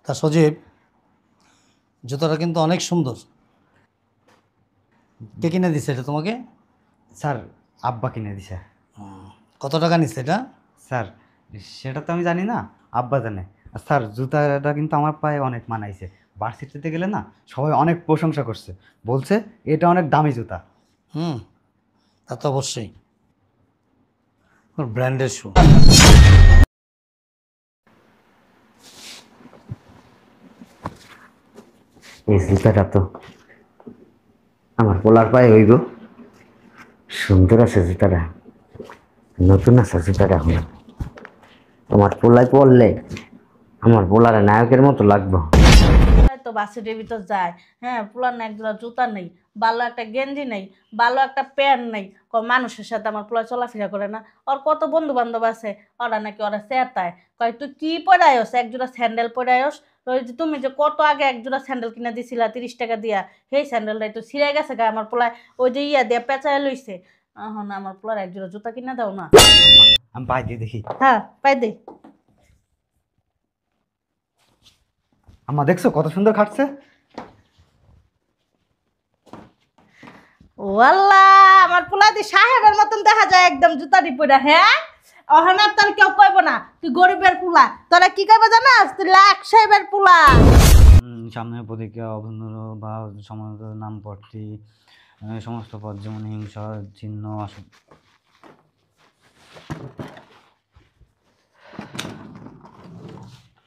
তা সজীব, জুতোটা কিন্তু অনেক সুন্দর। কে কিনে দিছে এটা তোমাকে? স্যার, আব্বা কিনে দিছে। কত টাকা নিচ্ছে এটা? স্যার, সেটা তো আমি জানি না, আব্বা জানে। আর স্যার, জুতাটা কিন্তু আমার পায়ে অনেক মানাইছে। ভার্সিটিতে গেলে না সবাই অনেক প্রশংসা করছে, বলছে এটা অনেক দামি জুতা। হুম, তা তো অবশ্যই, ব্র্যান্ডের শু। এই জুতাটা তো আমার পোলার পায়ে হইব। সুন্দর আছে জুতাটা, নতুন আছে জুতাটা। এখন তোমার পোলায় পরলে আমার পোলারে নায়কের মতো লাগবে। পোলায় তো বাসের ভিতর যায়, হ্যাঁ, পোলার না একজোড়া জুতা নেই, ভালো একটা গেঞ্জি নেই, ভালো একটা প্যান্ট নেই, মানুষের সাথে আমার পোলা চলাফেরা করে না। ওর কত বন্ধু বান্ধব আছে, ওরা নাকি ওরা চেতায়, কয় তুই কি পরায়স, একজোড়া স্যান্ডেল পরায়স। ওই যে তুমি যে কত আগে একজোড়া স্যান্ডেল কিনা দিছিলা 30 টাকা দিয়া, সেই স্যান্ডেলটাই তো ছিঁড়ে গেছে গা আমার পোলায়, ওই যে ইয়া দিয়া পেঁচায় লইছে। এখন আমার পোলার একজোড়া জুতা কিনা দাও না। আমি পাই দিয়ে দেখি। হ্যাঁ, পাই দে। আমার দেখছো কত সুন্দর খাটছে। ও আল্লাহ, আমার পোলা দি সাহেবের মতন দেখা যায় একদম জুতাটি পরে। হ্যাঁ, অহনা তোর কেউ কইব না তুই গরিবের পোলা, তোরা কি কইব জানাস, তুই লাখ সাহেবের পোলা। সামনের প্রতীকে অবন্ধুর বা সমাজ নাম পদটি সমস্ত পদ যেমন হিংসা চিহ্ন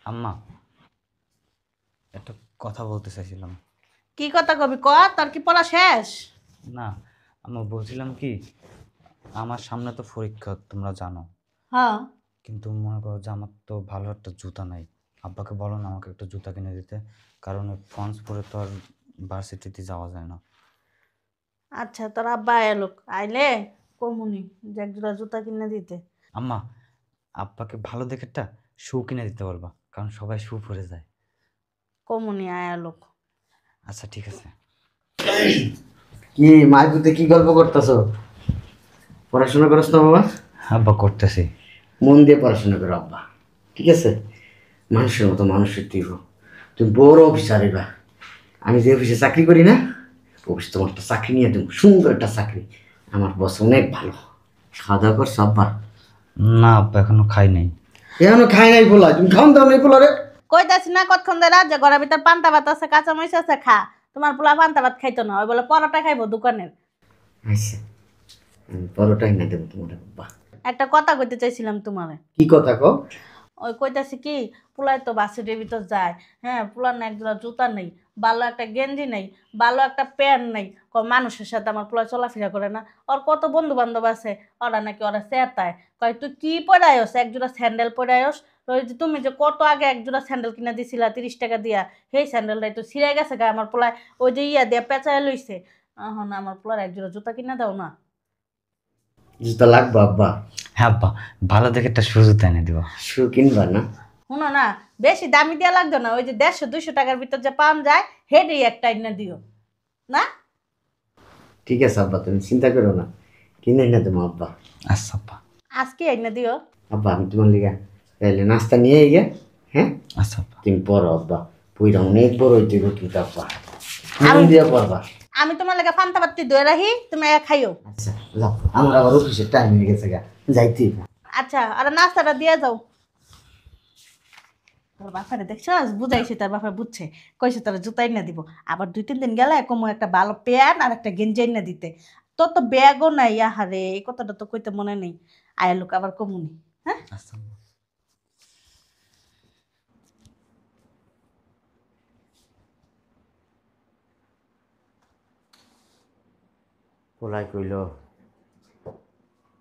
আম্মা, একটা কথা বলতে চাইছিলাম। কি কথা কবি ক, তোর কি পড়া শেষ? না, আম্মা বলছিলাম কি, আমার সামনে তো পরীক্ষা তোমরা জানো, হ্যাঁ, কিন্তু মনে করো যে আমার তো ভালো একটা জুতা নাই। আব্বাকে বলো না আমাকে একটা জুতা কিনে দিতে, কারণ ফন্স পরে তো আর ভার্সিটিতে যাওয়া যায় না। আচ্ছা, তোর আব্বা এলোক, আইলে কমুনি যে একজোড়া জুতা কিনে দিতে। আম্মা, আব্বাকে ভালো দেখে একটা শু কিনে দিতে বলবা, কারণ সবাই শু পরে যায়। কমুনি আয়ালোক। আচ্ছা ঠিক আছে। কি মাইকুতে কি গল্প করতেছো? পড়াশোনা করছ না বাবা? আব্বা করতেছি। মন দিয়ে পড়াশোনা করো আব্বা, ঠিক আছে? মানুষের মতো মানুষের তুই হো। তুমি বড় অফিসার এবার। আমি যে অফিসে চাকরি করি না, অফিস তোমার একটা চাকরি নিয়ে দেবো, সুন্দর একটা চাকরি। আমার বস অনেক ভালো। খাওয়া দাওয়া করছো আব্বা? না আব্বা, এখনো খাই নাই। এখনো খাই নাই বলা, তুমি খাওয়ান দাও নাই বলা রে। কইতাছি না কতক্ষণ ধরে যে ঘরের ভিতর পান্তা ভাত আছে, কাঁচা মরিচ আছে, খা। তোমার পোলা পান্তা ভাত খাইতো না, ওই বলে পরোটা খাইবো দোকানের। আচ্ছা, আমি পরোটাই না দেবো তোমার আব্বা। একটা কথা কইতে চাইছিলাম তোমারে। কি কথা কও? ওই কইতাছি কি, পোলাই তো বাসের ভিতর যায়, হ্যাঁ, পোলার না একজোড়া জুতা নেই, ভালো একটা গেঞ্জি নেই, ভালো একটা প্যান্ট নেই, মানুষের সাথে আমার পোলা চলাফেরা করে না। ওর কত বন্ধু বান্ধব আছে, ওরা নাকি ওরা চেতায়, কয় তুই কি পরায়স, একজোড়া স্যান্ডেল পরায়স। ওই যে তুমি যে কত আগে একজোড়া স্যান্ডেল কিনা দিছিলা 30 টাকা দিয়া, সেই স্যান্ডেলটাই তো ছিঁড়ে গেছে গা আমার পোলায়, ওই যে ইয়া দিয়া পেঁচায় লইছে। এখন আমার পোলার একজোড়া জুতা কিনা দাও না। জুতা লাগবে আব্বা? হ্যাঁ আব্বা, ভালো দেখে একটা সুজুতা এনে দিব। শু কিনবা না? শুনো না, বেশি দামি দিয়া লাগতো না, ওই যে 150-200 টাকার ভিতর যে পাওয়া যায় হেডেই একটা এনে দিও না। ঠিক আছে আব্বা, তুমি চিন্তা করো না, কিনে এনে দেবো আব্বা। আচ্ছা আব্বা। আজকে এনে দিও। আব্বা আমি তোমার লিগা তাহলে নাস্তা নিয়ে গিয়ে, হ্যাঁ? আচ্ছা আব্বা। তুমি পড়ো আব্বা, বইটা অনেক বড় হইতে কিন্তু আব্বা, মন দিয়ে পড়বা। আমি তোমার লাগে পান্তা পাত্তি দই রাখি, তুমি খাইও। আচ্ছা যাও, আমার আবার অফিসের টাইম হয়ে গেছে গা, যাইতে। আচ্ছা, আর নাস্তাটা দিয়ে যাও। তোর বাপারে দেখছো, বুঝাইছে, তার বাপা বুঝছে, কইছে তোর জুতাই না দিব। আবার 2-3 দিন গেলে কমু একটা ভালো প্যান্ট আর একটা গেঞ্জি না দিতে। তোর তো ব্যাগও নাই, আহারে এই কথাটা তো কইতে মনে নেই। আয়া লোক আবার কমুনি। হ্যাঁ, আচ্ছা আব্বা। পোলাই কইল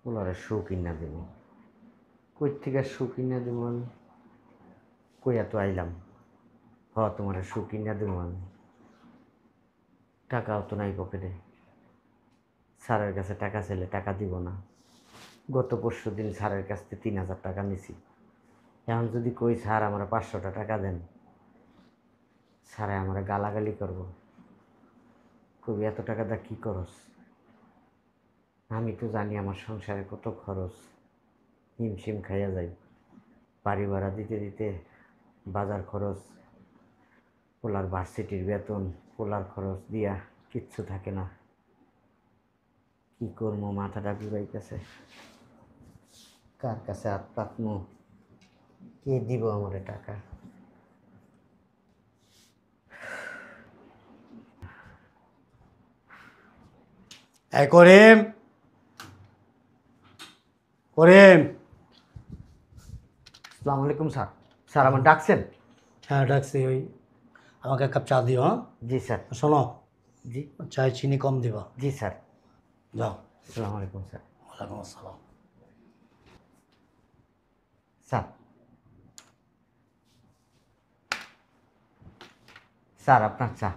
পোলারে শু কিনা দেব, কই থেকে শু কিনা দেবো আমি? কইয়া তো আইলাম, তোমার শু কিনা দেবো আমি। টাকাও তো নাই পকেটে, স্যারের কাছে টাকা চাইলে টাকা দিব না। গত পরশু দিন স্যারের কাছ থেকে 3000 টাকা নিছি। এখন যদি কই স্যার আমার 500টা টাকা দেন, স্যারে আমার গালাগালি করবো, কবি এত টাকা দা কী করস? আমি তো জানি আমার সংসারে কত খরচ, হিমশিম খাইয়া যাই। বাড়ি ভাড়া দিতে দিতে বাজার খরচ, পোলার ভার্সিটির বেতন, পোলার খরচ দিয়া কিচ্ছু থাকে না। কি করবো, মাথাটা ঘুরাইতেছে। কার কাছে হাত পাতমো, কে দিব আমারে টাকা? এই করিম, করিম। আসসালামু আলাইকুম স্যার। স্যার আমার ডাকছেন? হ্যাঁ ডাকছি, ওই আমাকে এক কাপ চা দিও। হ্যাঁ জি স্যার। শোনো, জি চায় চিনি কম দিবা। জি স্যার। যাও। আসসালামু আলাইকুম স্যার। ওয়ালাইকুম আসসালাম। স্যার, স্যার আপনার চা।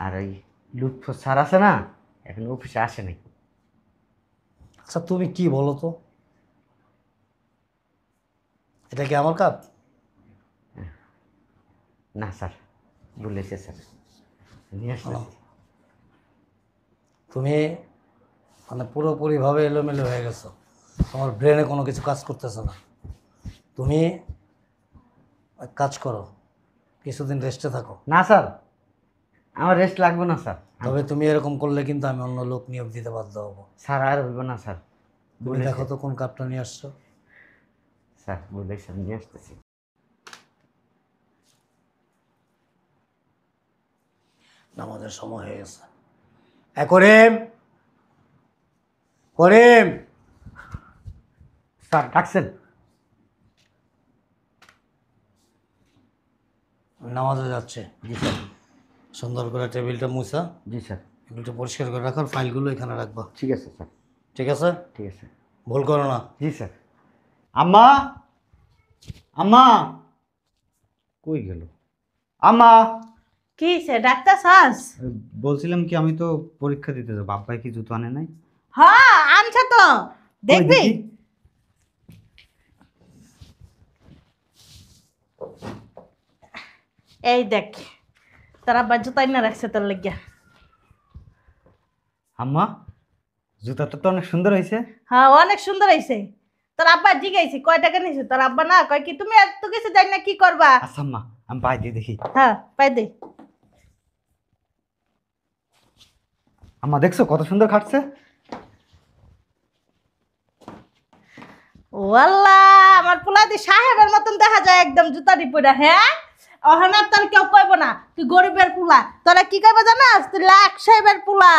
আর ওই লুৎফ স্যার আছে না, এখন অফিসে আসে নাই। আচ্ছা তুমি কি বলো তো, এটা কি আমার কাপ? না স্যার, বলেছে স্যার, নিয়ে আসলাম। শোনো, তুমি মানে পুরোপুরিভাবে এলোমেলো হয়ে গেছো, তোমার ব্রেনে কোনো কিছু কাজ করতেছে না। তুমি এক কাজ করো, কিছুদিন রেস্টে থাকো। না স্যার, আমার রেস্ট লাগবে না স্যার। তবে তুমি এরকম করলে কিন্তু আমি অন্য লোক নিয়োগ দিতে বাধ্য হবো। স্যার আর হইব না স্যার। তুমি দেখো তো কোন কাপটা নিয়ে আসছো। স্যার বলেছে, নিয়ে আসতেছি। নামাজের সময় হয়ে গেছে। করিম, করিম। স্যার ডাকছেন? আমি নামাজে যাচ্ছে। জি স্যার। সুন্দর করে টেবিলটা মুছা, জি স্যার। টেবিলটা পরিষ্কার করে রাখার, ফাইলগুলো এখানে রাখবা। ঠিক আছে স্যার। ঠিক আছে? ঠিক আছে। ভুল করো না। জি স্যার। আম্মা, আম্মা কই গেল? আম্মা, কি সে ডাক্তার সাস? বলছিলাম কি, আমি তো পরীক্ষা দিতে যাবো, আব্বাই কি জুতো আনে নাই? হ্যাঁ আনছে তো, দেখবি? দেখি। এই দেখ, তারা বাজু তাই না রাখছে তোর লাগিয়া। আম্মা, জুতাটা তো অনেক সুন্দর হয়েছে। হ্যাঁ অনেক সুন্দর হয়েছে। তোর আব্বা জিগাইছি কয় টাকা নিছে, তোর আব্বা না কয় কি তুমি এত কিছু জানি না কি করবা। আচ্ছা আম্মা, আমি পাই দিয়ে দেখি। হ্যাঁ পাই দে। আম্মা দেখছো কত সুন্দর খাটছে। ও আল্লাহ, আমার পোলাদি সাহেবের মতন দেখা যায় একদম জুতারি পরে। হ্যাঁ অহনা তোর কেউ কইব না তুই গরিবের পোলা, তোরা কি কইব জানাস, তুই লাখ সাহেবের পোলা,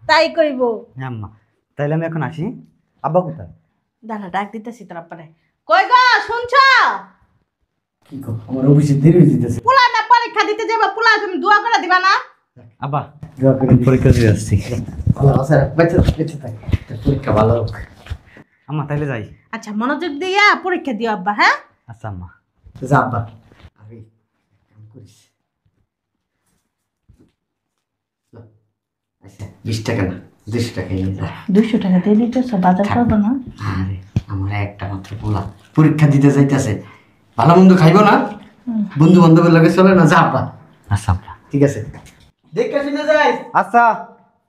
তাই কইব। হ্যাঁ আম্মা, তাইলে আমি এখন আসি। আব্বা কোথায়? দাঁড়া ডাক দিতেছি তোর আব্বারে। কই গো শুনছ? কি কর, আমার অফিসে দেরি হয়ে যেতেছে। পোলা না পরীক্ষা দিতে যাবো, পোলা তুমি দোয়া করে দিবা না? আব্বা, দোয়া করে দিই। পরীক্ষা দিয়ে আসছি। আল্লাহ স্যার বেঁচে বেঁচে থাকে, তোর পরীক্ষা ভালো হোক। আম্মা তাইলে যাই। আচ্ছা মনোযোগ দিয়া পরীক্ষা দিও আব্বা। হ্যাঁ আচ্ছা আম্মা। যা আব্বা, আমি কাম করিস। লো, আচ্ছা 20 টাকা না, 200 টাকা নিয়ে যা। 200 টাকা দিয়ে দিতেছ, বাজার করবো না? আরে আমার একটা মাত্র পোলা, পরীক্ষা দিতে যাইতেছে, ভালো মন্দ খাইবো না, বন্ধু বান্ধবের লগে চলে না। যা আব্বা। আচ্ছা আব্বা। ঠিক আছে, দেখে শুনে যাই। আচ্ছা।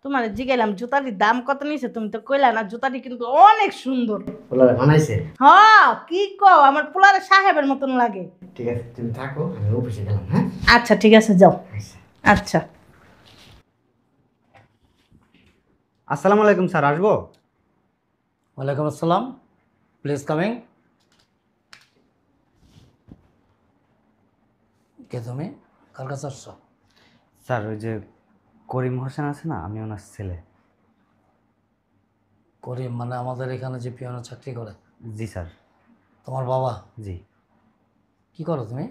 তোমার জিগাইলাম জুতাটির দাম কত নিছে, তুমি তো কইলা না। জুতাটি কিন্তু অনেক সুন্দর। পোলারে বানাইছে। হ্যাঁ কি কও, আমার পোলারে সাহেবের মতন লাগে। ঠিক আছে, তুমি থাকো, আমি অফিসে গেলাম। হ্যাঁ আচ্ছা ঠিক আছে যাও। আচ্ছা। আচ্ছা আসসালামু আলাইকুম স্যার, আসবো? ওয়ালাইকুম আসসালাম, প্লিজ কামিং। কে তুমি, কার কাছে আসছো? স্যার ওই যে করিম হোসেন আছে না, আমি ওনার ছেলে। করিম মানে আমাদের এখানে যে পিয়নের চাকরি করে? জি স্যার। তোমার বাবা? জি কি করো তুমি?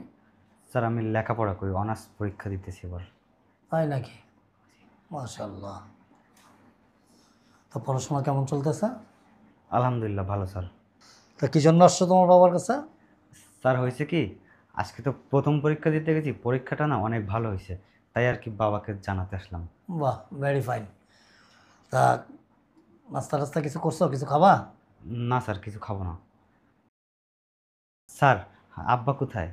স্যার, আমি লেখাপড়া করি, অনার্স পরীক্ষা দিতেছি এবার। তাই নাকি? মাশাআল্লাহ। তো পড়াশোনা কেমন চলতেছে? আলহামদুলিল্লাহ ভালো স্যার। তা কি জন্য আসছো তোমার বাবার কাছে? স্যার হয়েছে কি, আজকে তো প্রথম পরীক্ষা দিতে গেছি, পরীক্ষাটা না অনেক ভালো হয়েছে, তাই আর কি বাবাকে জানাতে আসলাম। বাহ, ভেরি ফাইন। তা নাস্তা টাস্তা কিছু করছো, কিছু খাবা? না স্যার, কিছু খাবো না। স্যার, আব্বা কোথায়?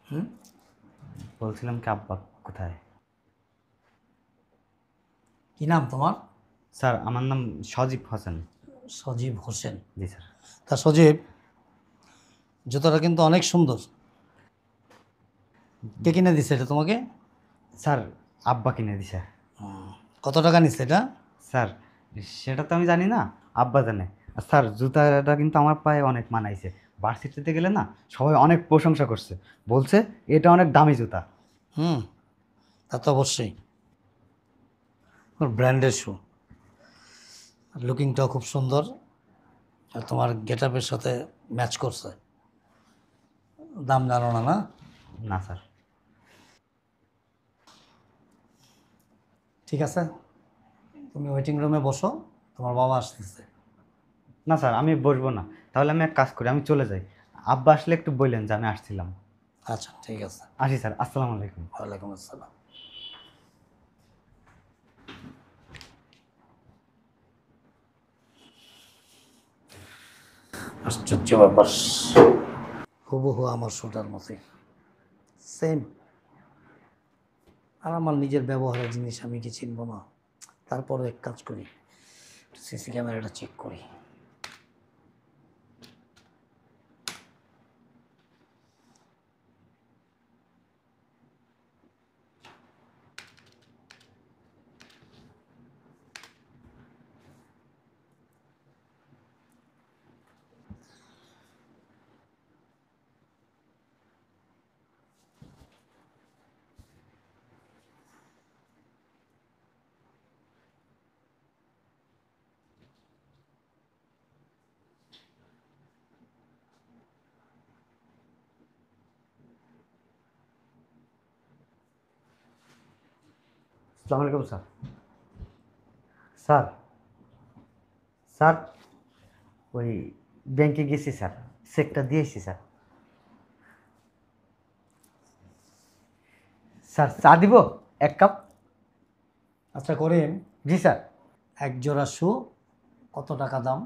হুম, বলছিলাম কি, আব্বা কোথায়? কি নাম তোমার? স্যার আমার নাম সজীব হোসেন। সজীব হোসেন। জি স্যার। তা সজীব, জুতোটা কিন্তু অনেক সুন্দর। কে কিনে দিছে এটা তোমাকে? স্যার আব্বা কিনে দিছে। কত টাকা নিচ্ছে এটা? স্যার সেটা তো আমি জানি না, আব্বা জানে। আর স্যার জুতাটা কিন্তু আমার পায়ে অনেক মানাইছে। ভার্সিটিতে গেলে না সবাই অনেক প্রশংসা করছে, বলছে এটা অনেক দামি জুতা। হুম, তা তো অবশ্যই। ব্র্যান্ডের শু, লুকিংটাও খুব সুন্দর, আর তোমার গেট আপের সাথে ম্যাচ করছে। দাম জানো না? না, না স্যার। ঠিক আছে, তুমি ওয়েটিং রুমে বসো, তোমার বাবা আসতেছে। না স্যার আমি বসবো না, তাহলে আমি এক কাজ করি, আমি চলে যাই। আব্বা আসলে একটু বললেন যে আমি আসছিলাম। আচ্ছা ঠিক আছে। আসি স্যার, আসসালামু আলাইকুম। ওয়ালাইকুম আসসালাম। আশ্চর্য ব্যাপার, হুবহু আমার শুটার মতোই সেম। আর আমার নিজের ব্যবহারের জিনিস আমি কি চিনব না? তারপরও এক কাজ করি, সিসি ক্যামেরাটা চেক করি। আসসালামু আলাইকুম স্যার। স্যার স্যার ওই ব্যাংকে গেছি স্যার, চেকটা দিয়েছি স্যার। স্যার চা দিব 1 কাপ? আচ্ছা করিম, জি স্যার। এক জোড়া শু কত টাকা দাম?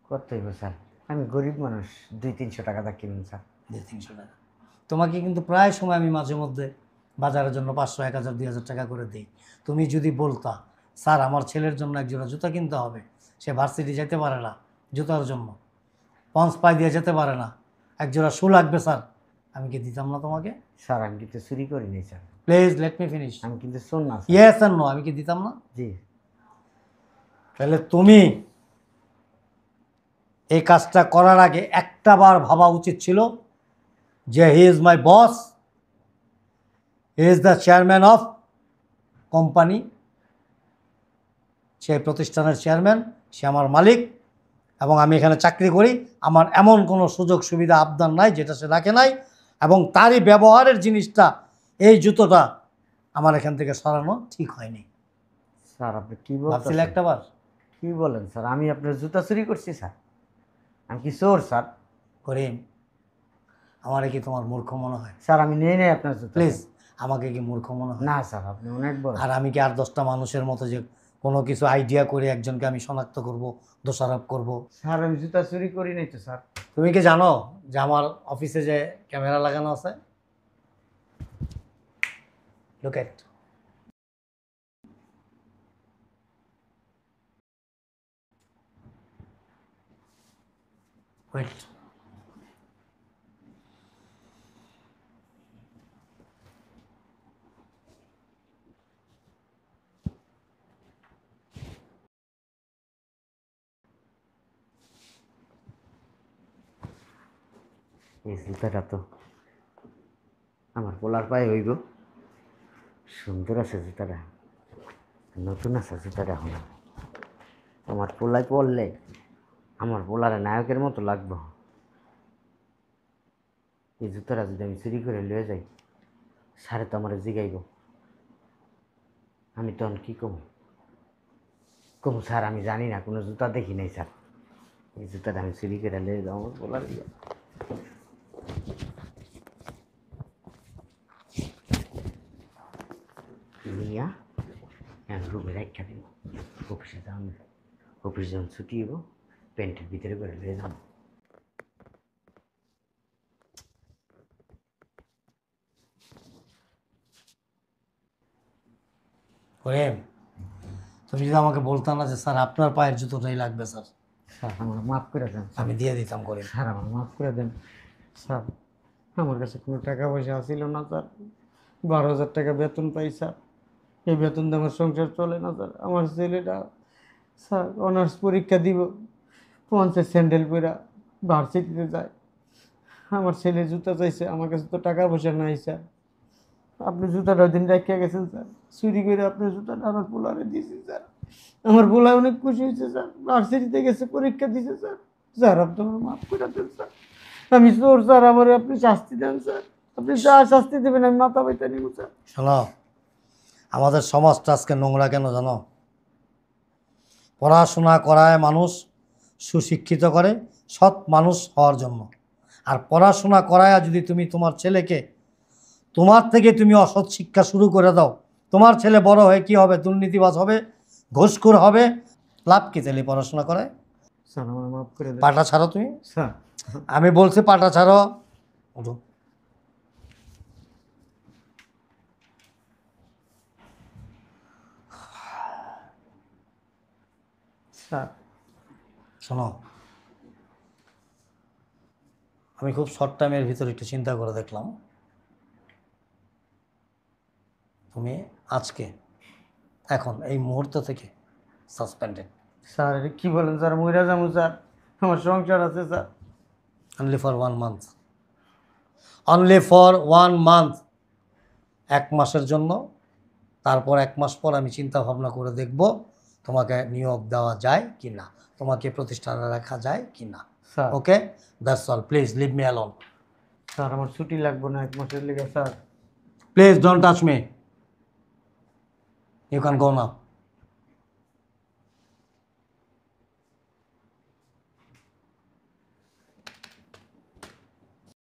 কত হইব স্যার? আমি গরিব মানুষ, 200-300 টাকা দা কিনুন স্যার। 200-300 টাকা। তোমাকে কিন্তু প্রায় সময় আমি মাঝে মধ্যে বাজারের জন্য 500, 1000, 2000 টাকা করে দিই। তুমি যদি বলতা স্যার আমার ছেলের জন্য এক জোড়া জুতা কিনতে হবে, সে ভার্সিটি যেতে পারে না জুতার জন্য, পঞ্চ পায়ে দিয়ে যেতে পারে না, এক জোড়া শু লাগবে স্যার, আমি কি দিতাম না তোমাকে? স্যার আমি কিন্তু চুরি করিনি sir, please let me finish. আমি কিন্তু শোন না স্যার। ইয়েস আর নো, আমি কি দিতাম না? জি তাহলে তুমি এই কাজটা করার আগে একটা বার ভাবা উচিত ছিল যে he is my boss, he is the chairman of company, সে প্রতিষ্ঠানের চেয়ারম্যান, সে আমার মালিক, এবং আমি এখানে চাকরি করি। আমার এমন কোনো সুযোগ সুবিধা আবদার নাই যেটা সে রাখে নাই, এবং তারই ব্যবহারের জিনিসটা এই জুতোটা আমার এখান থেকে সরানো ঠিক হয়নি। স্যার আপনি কি ভাবছিলে বলছেন? একটা বার? কি বলেন স্যার? আমি আপনার জুতা চুরি করছি স্যার? আমি কি চোর স্যার? করিম, আমারে কি তোমার মূর্খ মনে হয়? স্যার আমি নেই নাই আপনার জুতা। প্লিজ, আমাকে কি মূর্খ মনে হয়? না স্যার আপনি অনেক বড়। আর আমি কি আর 10টা মানুষের মতো যে কোনো কিছু আইডিয়া করে একজনকে আমি শনাক্ত করব, দোষারোপ করব? স্যার আমি জুতা চুরি করি নাই তো স্যার। তুমি কি জানো যে আমার অফিসে যে ক্যামেরা লাগানো আছে? Look at. ওয়েট। এই জুতাটা তো আমার পোলার পায়ে হইব। সুন্দর আছে জুতাটা, নতুন আছে জুতাটা। এখন আমার পোলায় পরলে আমার পোলারে নায়কের মতো লাগবো। এই জুতাটা যদি আমি চুরি করে লয়ে যাই, স্যারে তো আমার জিগাইব। আমি তখন কী কম কম স্যার আমি জানি না, কোনো জুতা দেখি নাই স্যার, এই জুতাটা আমি চুরি করে লয়ে যাবো আমার পোলার নিয়া রুমে রাখা দিব। অফিসে যান, অফিস যখন ছুটি হবো প্যান্টের ভিতরে করে লয়ে যাবো। করিম, তুমি যদি আমাকে বলতা না যে স্যার আপনার পায়ের জুতোটাই লাগবে স্যার, স্যার আমার মাফ করে দেন। আমি দিয়ে দিতাম। করিম, স্যার আমার মাফ করে দেন। স্যার আমার কাছে কোনো টাকা পয়সা ছিল না স্যার। 12,000 টাকা বেতন পাই স্যার। এই বেতন দিয়ে আমার সংসার চলে না স্যার। আমার ছেলেটা স্যার অনার্স পরীক্ষা দিব, পঞ্চাশ স্যান্ডেল পরে ভার্সিটিতে যায়। আমার ছেলে জুতা চাইছে, আমার কাছে তো টাকা পয়সা নাই স্যার। আপনি জুতাটা ওই দিন রেখে গেছেন স্যার, চুরি করে আপনার জুতাটা আমার পোলারে দিয়েছি স্যার। আমার পোলা অনেক খুশি হয়েছে স্যার, ভার্সিটিতে গেছে, পরীক্ষা দিয়েছে স্যার। স্যার আপনি আমার মাফ করে দেন স্যার, আমি চোর স্যার, আমার আপনি শাস্তি দেন স্যার। আপনি যা শাস্তি দেবেন আমি মাথা ব্যথা নিব স্যার। শোনো, আমাদের সমাজটা আজকে নোংরা কেন জানো? পড়াশোনা করায় মানুষ সুশিক্ষিত করে সৎ মানুষ হওয়ার জন্য। আর পড়াশোনা করায় যদি তুমি তোমার ছেলেকে তোমার থেকে তুমি অসৎ শিক্ষা শুরু করে দাও, তোমার ছেলে বড় হয়ে কি হবে? দুর্নীতিবাজ হবে, ঘুষখোর হবে। লাভ কি তাহলে পড়াশোনা করায়? স্যার আমার মাফ করে দেন পাটা ছাড়ো তুমি। স্যার। আমি বলছি পাটা ছাড়ো। ওঠো। স্যার শোনো, আমি খুব শর্ট টাইমের ভিতরে একটু চিন্তা করে দেখলাম, তুমি আজকে এখন এই মুহূর্ত থেকে সাসপেন্ডেড। স্যার এটা কী বলেন স্যার? মহিলা যাবো স্যার, আমার সংসার আছে sir. Only for 1 month, only for 1 month, 1 মাসের জন্য। তারপর 1 মাস পর আমি চিন্তা ভাবনা করে দেখব তোমাকে নিয়োগ দেওয়া যায় কি না, তোমাকে প্রতিষ্ঠানে রাখা যায় কি না। Sir okay, that's all. Please leave me alone. Sir আমার ছুটি লাগবে না 1 মাসের লেগে sir. Please don't touch me. You can go now.